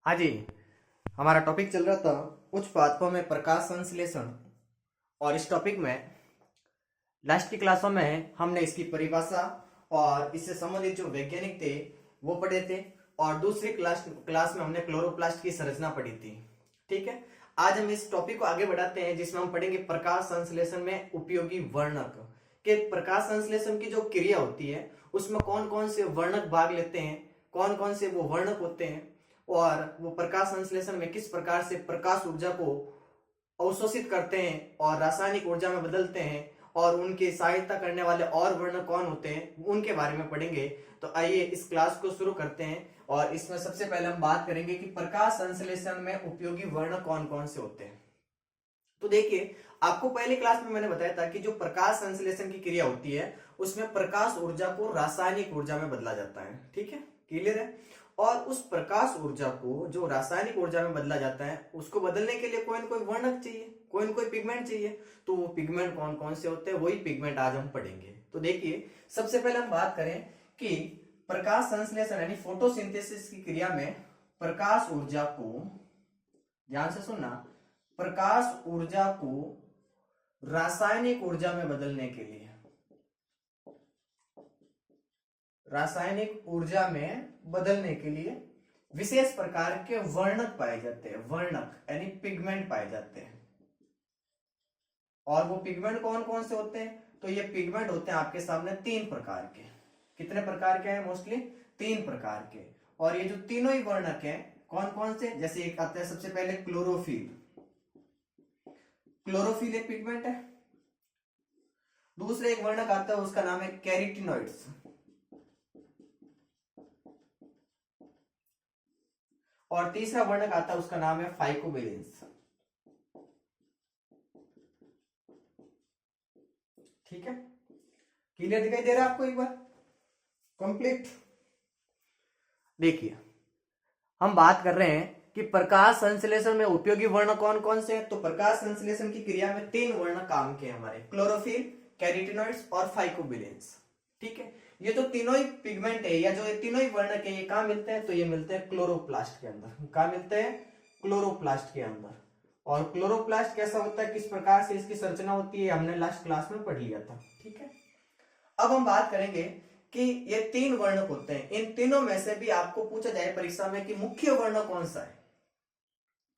हाँ जी। हमारा टॉपिक चल रहा था उच्च पादपों में प्रकाश संश्लेषण। और इस टॉपिक में लास्ट की क्लासों में हमने इसकी परिभाषा और इससे संबंधित जो वैज्ञानिक थे वो पढ़े थे। और दूसरी क्लास में हमने क्लोरोप्लास्ट की संरचना पढ़ी थी। ठीक है, आज हम इस टॉपिक को आगे बढ़ाते हैं जिसमें हम पढ़ेंगे प्रकाश संश्लेषण में उपयोगी वर्णक के प्रकाश संश्लेषण की जो क्रिया होती है उसमें कौन कौन से वर्णक भाग लेते हैं, कौन कौन से वो वर्णक होते हैं और वो प्रकाश संश्लेषण में किस प्रकार से प्रकाश ऊर्जा को अवशोषित करते हैं और रासायनिक ऊर्जा में बदलते हैं और उनकी सहायता करने वाले और वर्णक कौन होते हैं उनके बारे में पढ़ेंगे। तो आइए इस क्लास को शुरू करते हैं। और इसमें सबसे पहले हम बात करेंगे कि प्रकाश संश्लेषण में उपयोगी वर्णक कौन कौन से होते हैं। तो देखिए, आपको पहली क्लास में मैंने बताया था कि जो प्रकाश संश्लेषण की क्रिया होती है उसमें प्रकाश ऊर्जा को रासायनिक ऊर्जा में बदला जाता है। ठीक है, क्लियर है। और उस प्रकाश ऊर्जा को जो रासायनिक ऊर्जा में बदला जाता है उसको बदलने के लिए कोई न कोई वर्णक चाहिए, कोई न कोई पिगमेंट चाहिए। तो वो पिगमेंट कौन कौन से होते हैं वही पिगमेंट आज हम पढ़ेंगे। तो देखिए, सबसे पहले हम बात करें कि प्रकाश संश्लेषण यानी फोटोसिंथेसिस की क्रिया में प्रकाश ऊर्जा को, ध्यान से सुनना, प्रकाश ऊर्जा को रासायनिक ऊर्जा में बदलने के लिए, रासायनिक ऊर्जा में बदलने के लिए विशेष प्रकार के वर्णक पाए जाते हैं। वर्णक यानी पिगमेंट पाए जाते हैं। और वो पिगमेंट कौन कौन से होते हैं? तो ये पिगमेंट होते हैं आपके सामने तीन प्रकार के। कितने प्रकार के हैं? मोस्टली तीन प्रकार के। और ये जो तीनों ही वर्णक हैं कौन कौन से? जैसे एक आता है सबसे पहले क्लोरोफिल। क्लोरोफिल एक पिगमेंट है। दूसरा एक वर्णक आता है उसका नाम है कैरोटीनॉइड्स। और तीसरा वर्णक आता है उसका नाम है फाइकोबिलेंस। ठीक है, क्लियर दिखाई दे रहा है आपको? एक बार कंप्लीट देखिए, हम बात कर रहे हैं कि प्रकाश संश्लेषण में उपयोगी वर्णक कौन कौन से हैं। तो प्रकाश संश्लेषण की क्रिया में तीन वर्णक काम के हमारे, क्लोरोफिल, कैरोटीनॉइड्स और फाइकोबिलेंस। ठीक है, ये तो तीनों ही पिगमेंट है या जो ये तीनों ही वर्णक है ये कहां मिलते हैं? तो ये मिलते हैं क्लोरोप्लास्ट के अंदर। कहां मिलते हैं? क्लोरोप्लास्ट के अंदर। और क्लोरोप्लास्ट कैसा होता है, किस प्रकार से इसकी संरचना होती है, हमने लास्ट क्लास में पढ़ लिया था। ठीक है, अब हम बात करेंगे कि ये तीन वर्णक होते हैं। इन तीनों में से भी आपको पूछा जाए परीक्षा में कि मुख्य वर्णक कौन सा है,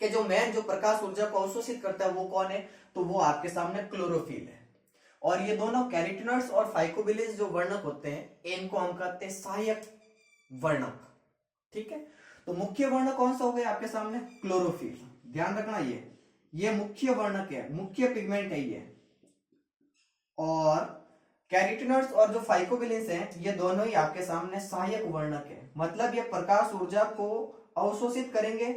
कि जो मेन जो प्रकाश ऊर्जा को अवशोषित करता है वो कौन है? तो वो आपके सामने क्लोरोफिल है। और ये दोनों कैरोटीनॉइड्स और फाइकोबिलेंस जो वर्णक होते हैं इनको हम कहते हैं सहायक वर्णक। ठीक है, तो मुख्य वर्णक कौन सा हो गया आपके सामने? क्लोरोफिल। ध्यान रखना, ये मुख्य वर्णक है, मुख्य पिगमेंट है ये। और कैरोटीनॉइड्स और जो फाइकोबिलेंस है ये दोनों ही आपके सामने सहायक वर्णक है। मतलब ये प्रकाश ऊर्जा को अवशोषित करेंगे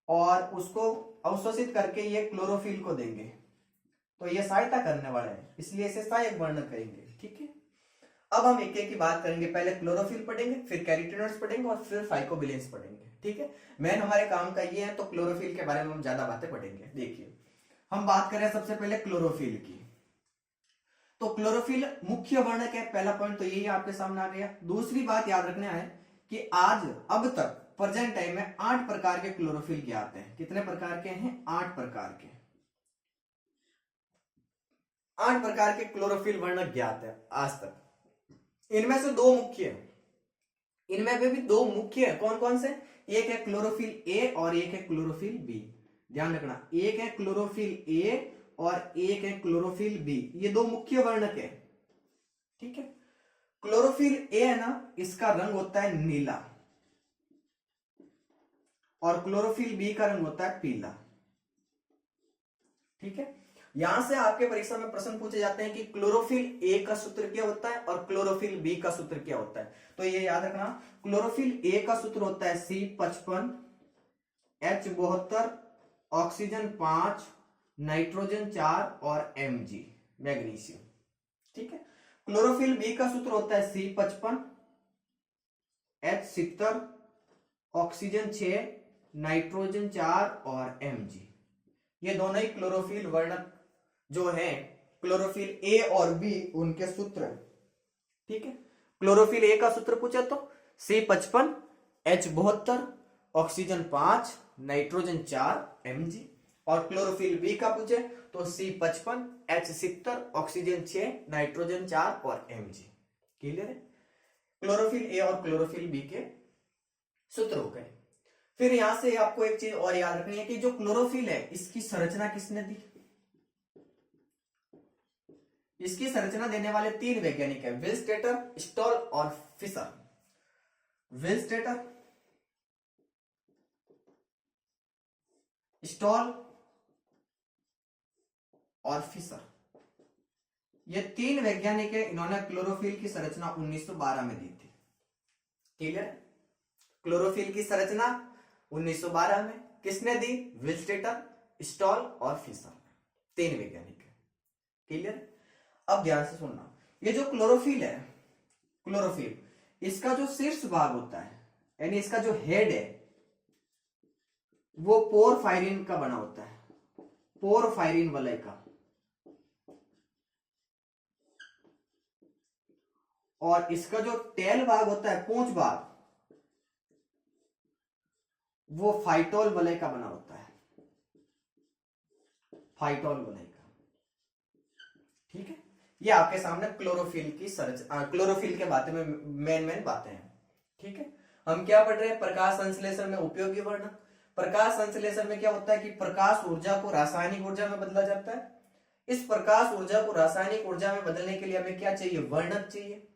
और उसको अवशोषित करके ये क्लोरोफिल को देंगे। तो ये सहायता करने वाला है, इसलिए इसे सहायक वर्णक कहेंगे। ठीक है, अब हम एक एक की बात करेंगे। पहले क्लोरोफिल पढ़ेंगे, फिर कैरोटीनॉइड्स पढ़ेंगे और फिर फाइकोबिलेंस पढ़ेंगे। ठीक है, मेन हमारे काम का ये है, तो क्लोरोफिल के बारे में हम ज्यादा बातें पढ़ेंगे। देखिए, हम बात करें सबसे पहले क्लोरोफिल की। तो क्लोरोफिल मुख्य वर्णक है, पहला पॉइंट तो यही आपके सामने आ गया। दूसरी बात याद रखना है कि अब तक प्रेजेंट टाइम में 8 प्रकार के क्लोरोफिल ज्ञात हैं। कितने प्रकार के हैं? 8 प्रकार के। 8 प्रकार के क्लोरोफिल वर्णक ज्ञात है आज तक। इनमें से दो मुख्य है, इनमें भी दो मुख्य है। कौन कौन से? एक है क्लोरोफिल ए और एक है क्लोरोफिल बी। ध्यान रखना, एक है क्लोरोफिल ए और एक है क्लोरोफिल बी। ये दो मुख्य वर्णक है। ठीक है, क्लोरोफिल ए है ना, इसका रंग होता है नीला और क्लोरोफिल बी का रंग होता है पीला। ठीक है, यहां से आपके परीक्षा में प्रश्न पूछे जाते हैं कि क्लोरोफिल ए का सूत्र क्या होता है और क्लोरोफिल बी का सूत्र क्या होता है। तो ये याद रखना, क्लोरोफिल ए का सूत्र होता है C55 H72 ऑक्सीजन 5 नाइट्रोजन 4 और Mg मैग्नीशियम। ठीक है, क्लोरोफिल बी का सूत्र होता है C55 H70 ऑक्सीजन 6 नाइट्रोजन 4 और Mg। ये दोनों ही क्लोरोफिल वर्णक जो है क्लोरोफिल ए और बी उनके सूत्र। ठीक है, क्लोरोफिल ए का सूत्र पूछे तो C55 H72 oxygen 5, nitrogen 4 mg। और क्लोरोफिल बी का पूछे तो C55, H70, ऑक्सीजन 6, नाइट्रोजन 4 और mg। क्लियर है? क्लोरोफिल ए और क्लोरोफिल बी के सूत्र हो गए। फिर यहां से आपको एक चीज और याद रखनी है कि जो क्लोरोफिल है इसकी संरचना किसने दी? इसकी संरचना देने वाले 3 वैज्ञानिक है, विलस्टेटर, स्टॉल और फिशर। विलस्टेटर, स्टॉल और फिशर, ये 3 वैज्ञानिक है, इन्होंने क्लोरोफिल की संरचना 1912 में दी थी। क्लियर? क्लोरोफिल की संरचना 1912 में किसने दी? विलस्टेटर, स्टॉल और फिशर, 3 वैज्ञानिक है। क्लियर? अब ध्यान से सुनना, ये जो क्लोरोफिल है, क्लोरोफिल, इसका जो शीर्ष भाग होता है यानी इसका जो हेड है वो पोरफायरिन का बना होता है, पोरफायरिन वलय का। और इसका जो टेल भाग होता है, पूंछ भाग, वो फाइटोल वलय का बना होता है, फाइटोल वलय का। ठीक है? ये आपके सामने क्लोरोफिल की क्लोरोफिल के बारे में मेन बातें हैं। ठीक है? हम क्या पढ़ रहे हैं? प्रकाश संश्लेषण में उपयोगी वर्णक। प्रकाश संश्लेषण में क्या होता है कि प्रकाश ऊर्जा को रासायनिक ऊर्जा में बदला जाता है। इस प्रकाश ऊर्जा को रासायनिक ऊर्जा में बदलने के लिए हमें क्या चाहिए? वर्णक चाहिए।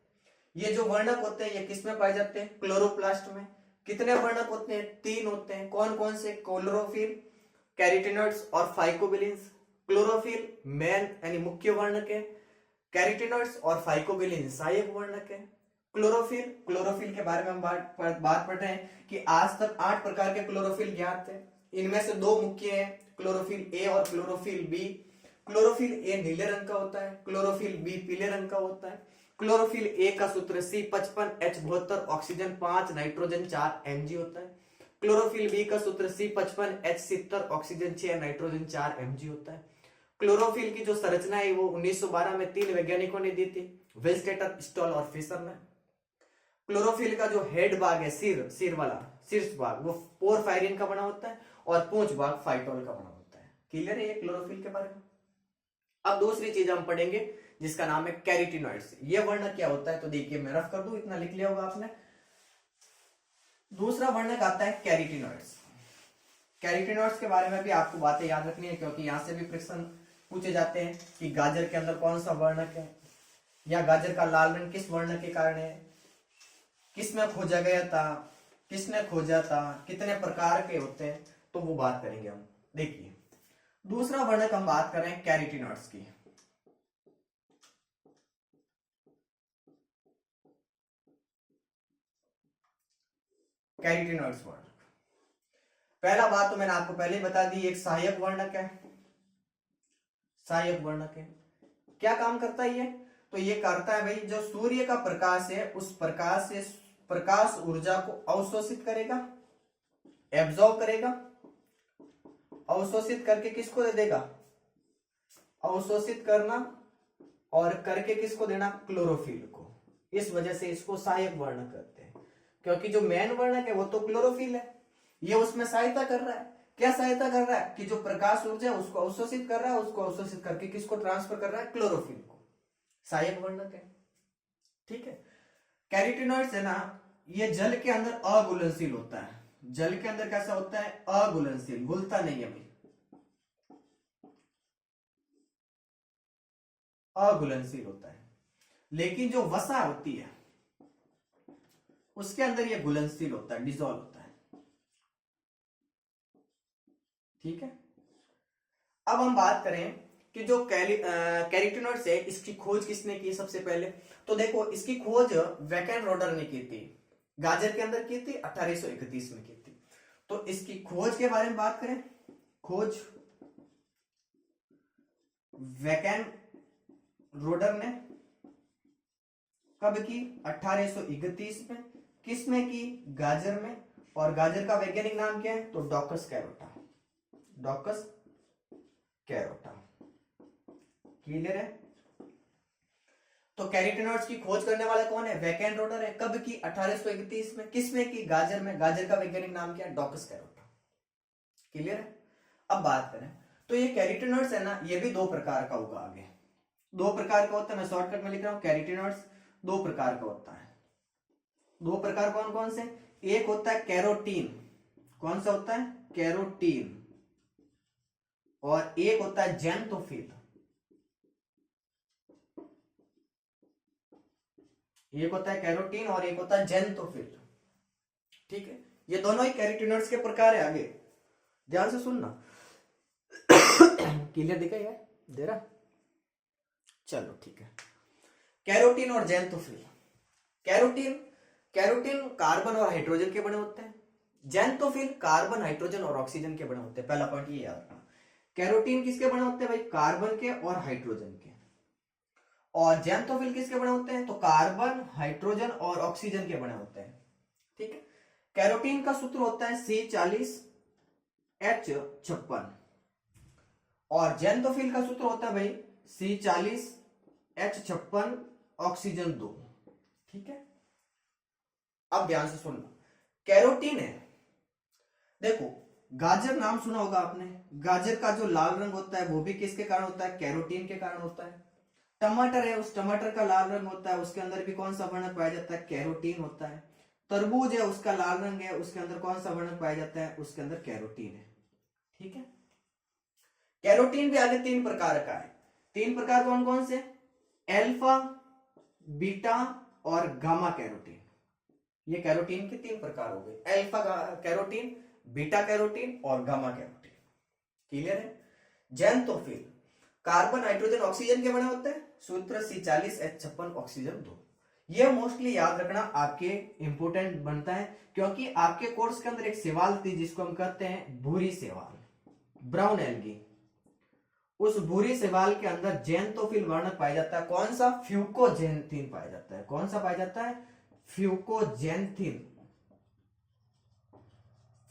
ये जो वर्णक होते हैं ये किस में पाए जाते हैं? क्लोरोप्लास्ट में। कितने वर्णक होते हैं? 3 होते हैं। कौन कौन से? क्लोरोफिल, कैरोटीनॉइड्स और फाइकोबिलिन्स। क्लोरोफिल मेन यानी मुख्य वर्णक है, कैरोटीनॉइड्स और फाइकोबिलिन सहायक वर्णक है। क्लोरोफिल के बारे में हम बात पढ़ रहे हैं कि आज तक 8 प्रकार के क्लोरोफिल ज्ञात है। इनमें से 2 मुख्य हैं, क्लोरोफिल ए और क्लोरोफिल बी। क्लोरोफिल ए नीले रंग का होता है, क्लोरोफिल बी पीले रंग का होता है। क्लोरोफिल ए का सूत्र C55, H72, oxygen 5, nitrogen 4 mg होता है। क्लोरोफिल बी का सूत्र C55, H70, oxygen 6, nitrogen 4 mg होता है। क्लोरोफिल की जो संरचना है वो 1912 में 3 वैज्ञानिकों ने दी थी, विलस्टेटर, स्टॉल और फिशर ने। क्लोरोफिल का जो हेड भाग है, सिर वाला शीर्ष भाग, वो पोरफायरिन का बना होता है और पूंछ भाग फाइटोल का बना होता है। क्लियर है ये क्लोरोफिल के बारे में? अब दूसरी चीज हम पढ़ेंगे जिसका नाम है कैरोटीनॉइड्स। ये वर्णक क्या होता है? तो देखिए मैं रफ कर दूं, इतना लिख लिया होगा आपने। दूसरा वर्णक आता है कैरोटीनॉइड्स। कैरोटीनॉइड्स के बारे में भी आपको बातें याद रखनी है क्योंकि यहां से भी प्रश्न पूछे जाते हैं कि गाजर के अंदर कौन सा वर्णक है, या गाजर का लाल रंग किस वर्णक के कारण है, किसमें खोजा गया था, किसने खोजा था, कितने प्रकार के होते हैं, तो वो बात करेंगे हम। देखिए दूसरा वर्णक हम बात कर रहे हैं कैरोटीनॉइड्स की। कैरोटीनॉइड्स वर्णक, पहला बात तो मैंने आपको पहले ही बता दी, एक सहायक वर्णक है। सहायक वर्णक है, क्या काम करता है ये? तो ये करता है भाई, जो सूर्य का प्रकाश है उस प्रकाश से प्रकाश ऊर्जा को अवशोषित करेगा, एब्जॉर्ब करेगा। अवशोषित करके किसको दे देगा? अवशोषित करना और करके किसको देना? क्लोरोफिल को। इस वजह से इसको सहायक वर्णक कहते हैं, क्योंकि जो मेन वर्णक है वो तो क्लोरोफिल है, ये उसमें सहायता कर रहा है। क्या सहायता कर रहा है? कि जो प्रकाश ऊर्जा है उसको अवशोषित कर रहा है, उसको अवशोषित करके किसको ट्रांसफर कर रहा है? क्लोरोफिल को। सहायक वर्णक है। ठीक है? कैरोटीनॉइड्स है ना, ये जल के अंदर अघुलनशील होता है। जल के अंदर कैसा होता है? अघुलनशील, घुलता नहीं है भाई, अघुलनशील होता है। लेकिन जो वसा होती है उसके अंदर ये घुलनशील होता है, डिजोल्व होता है। ठीक है? अब हम बात करें कि जो कैरोटीनॉइड्स है इसकी खोज किसने की सबसे पहले? तो देखो इसकी खोज वैकेन रोडर ने की थी, गाजर के अंदर की थी, 1831 में की थी। तो इसकी खोज के बारे में बात करें, खोज वैकेन रोडर ने कब की? 1831 में। किस में की? गाजर में। और गाजर का वैज्ञानिक नाम क्या है? तो Daukaus carota, Daukaus carota. Clear है? तो कैरोटीनॉइड्स की खोज करने वाला कौन है? वैकेन रोटर है। कब की? 1831 में। किसमें की? गाजर में। गाजर का वैज्ञानिक नाम क्या है? Daukaus carota. क्लियर है? अब बात करें तो ये कैरोटीनॉइड्स है ना, ये भी दो प्रकार का होगा आगे। दो प्रकार का होता है, मैं शॉर्टकट में लिख रहा हूं। कैरोटीनॉइड्स दो प्रकार का होता है। दो प्रकार कौन कौन से? एक होता है कैरोटीन। कौन सा होता है? कैरोटीन। और एक होता है जेंथोफिल। एक होता है कैरोटीन और एक होता है जेंथोफिल। ठीक है, ये दोनों ही कैरोटीनॉइड्स के प्रकार है। आगे ध्यान से सुनना। क्लियर दिखा यार? दे रहा? चलो ठीक है। कैरोटीन और जेंथोफिल। कैरोटीन, कैरोटीन कार्बन और हाइड्रोजन के बने होते हैं। जेंथोफिल कार्बन, हाइड्रोजन और ऑक्सीजन के बने होते हैं। पहला पॉइंट ये याद रखना। कैरोटीन किसके बने होते हैं भाई? कार्बन के और हाइड्रोजन के। और जेंथोफिल किसके बने होते हैं? तो कार्बन, हाइड्रोजन और ऑक्सीजन के बने होते हैं। ठीक है। कैरोटीन का सूत्र होता है C40H56 और जेंथोफिल का सूत्र होता है भाई C40H56 ऑक्सीजन 2। ठीक है, अब ध्यान से सुनना। कैरोटीन है, देखो गाजर नाम सुना होगा आपने। गाजर का जो लाल रंग होता है वो भी किसके कारण होता है? कैरोटीन के कारण होता है। टमाटर है, उस टमाटर का लाल रंग होता है, उसके अंदर भी कौन सा वर्णक पाया जाता है? कैरोटीन होता है। तरबूज है, उसका लाल रंग है, उसके अंदर कौन सा वर्णक पाया जाता है? उसके अंदर कैरोटीन है। ठीक है, कैरोटीन भी आगे तीन प्रकार का है। तीन प्रकार कौन कौन से? अल्फा, बीटा और गामा कैरोटीन। ये कैरोटीन के तीन प्रकार हो गए। अल्फा कैरोटीन, बीटा कैरोटीन और गामा कैरोटीन। क्लियर है? जेंथोफिल कार्बन, हाइड्रोजन, ऑक्सीजन के बने होते हैं। सूत्र C40H56 ऑक्सीजन 2। ये मोस्टली याद रखना आपके इंपोर्टेंट बनता है, क्योंकि आपके कोर्स के अंदर एक सवाल थी जिसको हम कहते हैं भूरी सवाल, ब्राउन एल्गी। उस भूरी सवाल के अंदर जेंथोफिल वर्णक पाया जाता है। कौन सा? फ्यूकोजेंथिन पाया जाता है। कौन सा पाया जाता है? फ्यूकोजेंथिन।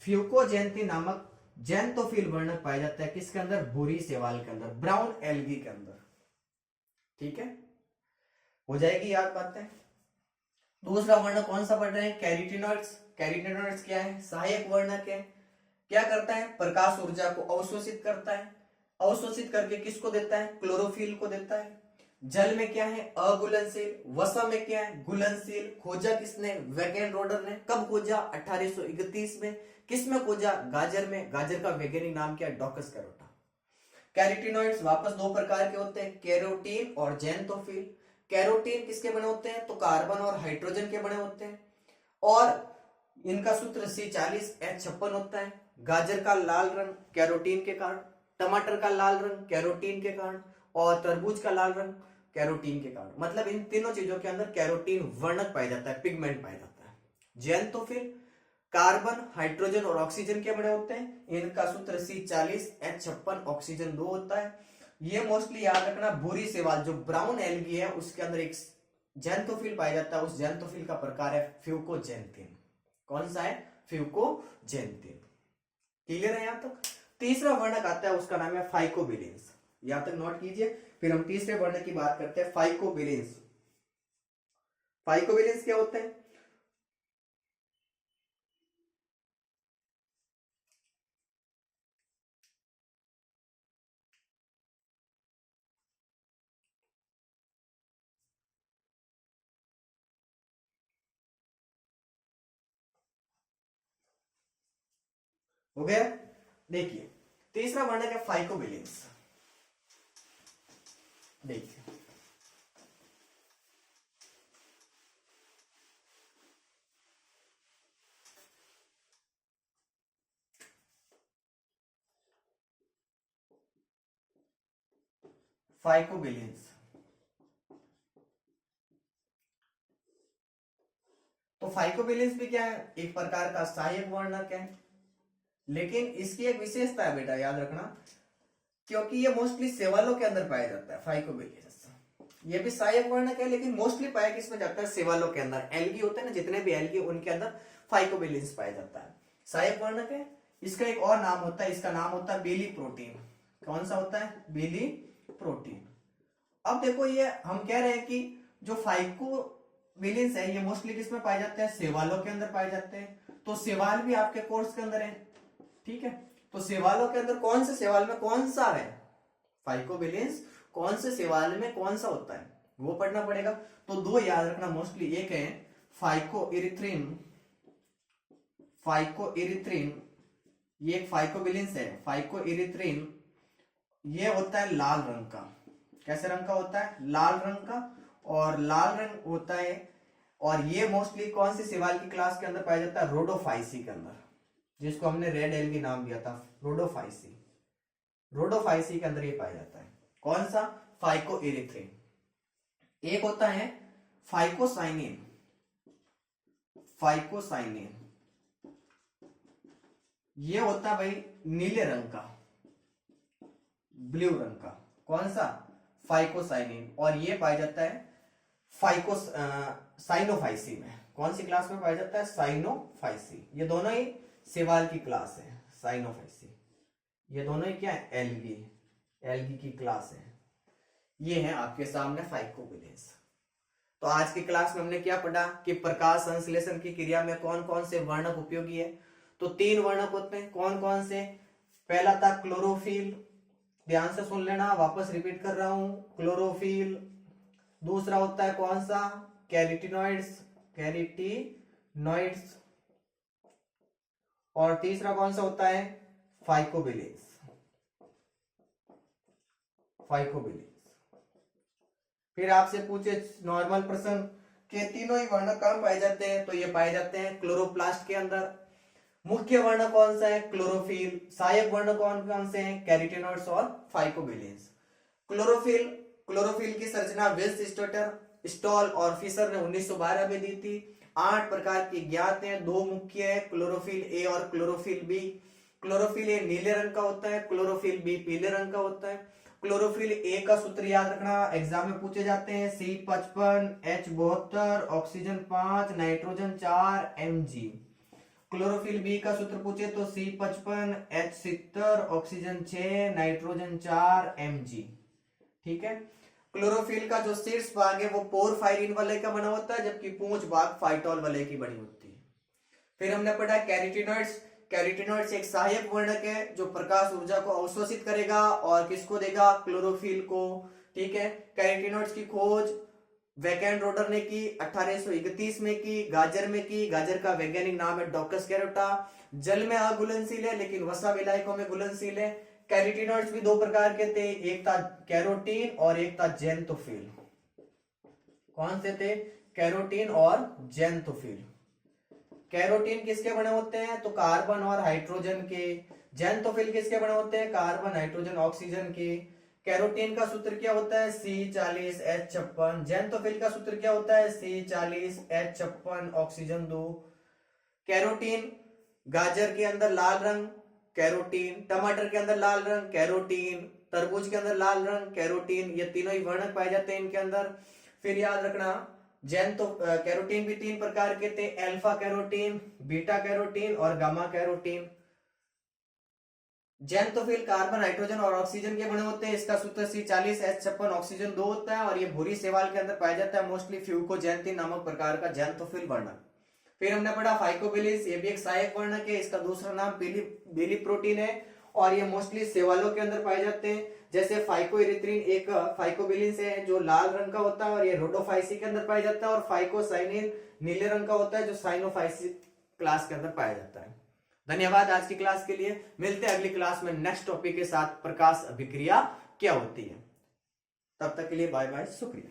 फ्यूकोजेंथिन नामक जेंथोफिल वर्णक पाया जाता है किसके अंदर? भूरी शैवाल के अंदर, ब्राउन एल्गी के अंदर। ठीक है, हो जाएगी याद बातें। दूसरा वर्णक कौन सा पढ़ रहे हैं? कैरोटीनॉइड्स। कैरोटीनॉइड्स क्या है? सहायक वर्णक है। क्या करता है? प्रकाश ऊर्जा को अवशोषित करता है। अवशोषित करके किसको देता है? क्लोरोफिल को देता है। जल में क्या है? अघुलनशील। वसा में क्या है? घुलनशील। खोजा किसने? वैकेन रोडर ने। कब खोजा? 1831 में। किसमें खोजा? गाजर में। गाजर का वैज्ञानिक नाम क्या है? Daukaus carota. कैरोटीनॉइड्स वापस दो प्रकार के होते हैं, कैरोटीन और जेंथोफिल। कैरोटीन किसके बने होते हैं? तो कार्बन और हाइड्रोजन के बने होते हैं और इनका सूत्र C40H56 होता है। गाजर का लाल रंग कैरोटीन के कारण, टमाटर का लाल रंग कैरोटीन के कारण और तरबूज का लाल रंग कैरोटीन के कारण। मतलब इन तीनों चीजों के अंदर कैरोटीन वर्णक पाया जाता है, पिगमेंट पाया जाता है। जेंथोफिल कार्बन, हाइड्रोजन और ऑक्सीजन के बने होते हैं। इनका सूत्र C40H56 ऑक्सीजन 2 होता है। ये मोस्टली याद रखना, भूरी शैवाल जो ब्राउन एल्गी है उसके अंदर एक जेंथोफिल पाया जाता है। उस जेंथोफिल का प्रकार है फ्यूकोजेंथिन। कौन सा है? फ्यूकोजेंथिन। क्लियर है यहां तक? तीसरा वर्णक आता है, उसका नाम है फाइकोबिलेंस। यहां तक नोट कीजिए, फिर हम तीसरे वर्णक की बात करते हैं, फाइकोबिलेंस। फाइकोबिलेंस क्या होता है? हो गया? देखिए तीसरा वर्णक है फाइकोबिलेंस। देखिए फाइकोबिलेंस, तो फाइकोबिलेंस भी क्या है? एक प्रकार का सहायक वर्णक है, लेकिन इसकी एक विशेषता है बेटा, याद रखना, क्योंकि ये मोस्टली शैवालों के अंदर पाया जाता है। फाइकोबिलेंस ये भी सहायक वर्णक है, लेकिन मोस्टली पाया किसमें जाता है? शैवालों के अंदर। एल्गी होते हैं ना, जितने भी एल्गी उनके अंदर फाइकोबिलेंस पाया जाता है। सहायक वर्णक है। इसका एक और नाम होता है, इसका नाम होता है बेली प्रोटीन। कौन सा होता है? बेली प्रोटीन। अब देखो, ये हम कह रहे हैं कि जो फाइकोबिलिन्स है ये मोस्टली किसमें पाए जाते हैं? शैवालों के अंदर पाए जाते हैं। तो शैवाल भी आपके कोर्स के अंदर है, ठीक है। तो शैवालों के अंदर कौन से शैवाल में कौन सा है फाइकोबिलिन्स, कौन से शैवाल में कौन सा होता है वो पढ़ना पड़ेगा। तो दो याद रखना मोस्टली, एक है फाइकोइरिथ्रिन, फाइकोइरिथ्रिन ये एक फाइकोबिलिन्स है। फाइकोइरिथ्रिन ये होता है लाल रंग का। कैसे रंग का होता है? लाल रंग का, और लाल रंग होता है। और ये मोस्टली कौन सी शैवाल की क्लास के अंदर पाया जाता है? रोडोफाइसी के अंदर, जिसको हमने रेड एल्गी नाम दिया था, रोडोफाइसी। रोडोफाइसी के अंदर ये पाया जाता है। कौन सा? फाइकोइरिथ्रिन। एक होता है फाइकोसाइनिन, फाइकोसाइनिन ये होता है भाई नीले रंग का, ब्लू रंग का। कौन सा? फाइकोसाइनिन। और ये पाया जाता है साइनोफाइसी में। कौन सी क्लास में पाया जाता है? साइनोफाइसी। ये दोनों ही शैवाल की क्लास है, साइनोफाइसी। ये दोनों ही क्या है? एल्गी, एल्गी की क्लास है। ये है आपके सामने फाइकोबिलिन्स। तो आज की क्लास में हमने क्या पढ़ा कि प्रकाश संश्लेषण की क्रिया में कौन कौन से वर्णक उपयोगी है। तो 3 वर्णक होते हैं। कौन कौन से? पहला था क्लोरोफिल, ध्यान से सुन लेना, वापस रिपीट कर रहा हूं, क्लोरोफिल। दूसरा होता है कौन सा? Carotenoids, carotenoids. और तीसरा कौन सा होता है? Phycobilins, phycobilins. फिर आपसे पूछे नॉर्मल प्रश्न के तीनों ही वर्णक कहां पाए जाते हैं? तो ये पाए जाते हैं क्लोरोप्लास्ट के अंदर। मुख्य वर्ण कौन सा है? क्लोरोफिल। सहायक वर्ण कौन कौन से हैं? कैरोटीनॉइड्स और फाइकोबिलिन्स। क्लोरोफिल, क्लोरोफिल की संरचना वेस्ट स्टॉल और फिशर ने 1912 में दी थी। 8 प्रकार की ज्ञात हैं, 2 मुख्य है, क्लोरोफिल ए और क्लोरोफिल बी। क्लोरोफिल ए नीले रंग का होता है, क्लोरोफिल बी पीले रंग का होता है। क्लोरोफिल ए का सूत्र याद रखना, एग्जाम में पूछे जाते हैं, C55 H72 oxygen 5 nitrogen 4 Mg। Chlorophyll B का सूत्र पूछे तो C55 H70 oxygen 6 nitrogen 4 Mg, ठीक है। क्लोरोफिल का जो शीर्ष भाग है वो पोरफायरिन वलय का बना होता है, जबकि पूंछ भाग फाइटोल वलय की बनी होती है। फिर हमने पढ़ा कैरोटीनॉइड्स। कैरोटीनॉइड्स एक सहायक वर्णक है जो प्रकाश ऊर्जा को अवशोषित करेगा और किसको देगा? क्लोरोफिल को, ठीक है। कैरोटीनॉइड्स की खोज वैकेंट रोडर ने की, 1831 में की, गाजर में की। गाजर का वैज्ञानिक नाम है डॉकस कैरोटा। जल में अघुलनशील है लेकिन वसा विलायकों में घुलनशील है। कैरोटीनॉइड्स भी 2 प्रकार के थे, एक था कैरोटीन और एक था जेंथोफिल। कौन से थे? कैरोटीन और जेंथोफिल। कैरोटीन किसके बने होते हैं? तो कार्बन और हाइड्रोजन के। जेंथोफिल किसके बने होते हैं? कार्बन हाइड्रोजन ऑक्सीजन के। कैरोटीन का सूत्र क्या होता है? C40H56। जेंथोफिल का सूत्र क्या होता है? C40H56 oxygen 2। कैरोटीन गाजर के अंदर लाल रंग, कैरोटीन। टमाटर के अंदर लाल रंग, कैरोटीन। तरबूज के अंदर लाल रंग, कैरोटीन। ये तीनों ही वर्णक पाए जाते हैं इनके अंदर। फिर याद रखना कैरोटीन भी 3 प्रकार के थे, अल्फा कैरोटीन, बीटा कैरोटीन और gamma carotene. Xanthophyll carbon hydrogen और ऑक्सीजन के बने होते हैं, इसका सूत्र C40H56 ऑक्सीजन 2 होता है और ये भूरी शैवाल के अंदर पाया जाता है, मोस्टली फ्यूकोजेंथिन नामक प्रकार का जेंथोफिल वर्णक। फिर हमने पढ़ा फाइकोबिलिन्स, ये भी एक सहायक वर्णक है, इसका दूसरा नाम बेली प्रोटीन है और ये मोस्टली शैवालों के अंदर पाए जाते हैं। जैसे फाइकोइरिथ्रिन एक फाइकोबिलिन्स है जो लाल रंग का होता है और ये रोडोफाइसी के अंदर पाया जाता है, और फाइकोसाइनिन नीले रंग का होता है जो साइनोफाइसी क्लास के अंदर पाया जाता है। धन्यवाद आज की क्लास के लिए। मिलते हैं अगली क्लास में नेक्स्ट टॉपिक के साथ, प्रकाश अभिक्रिया क्या होती है। तब तक के लिए बाय बाय, शुक्रिया।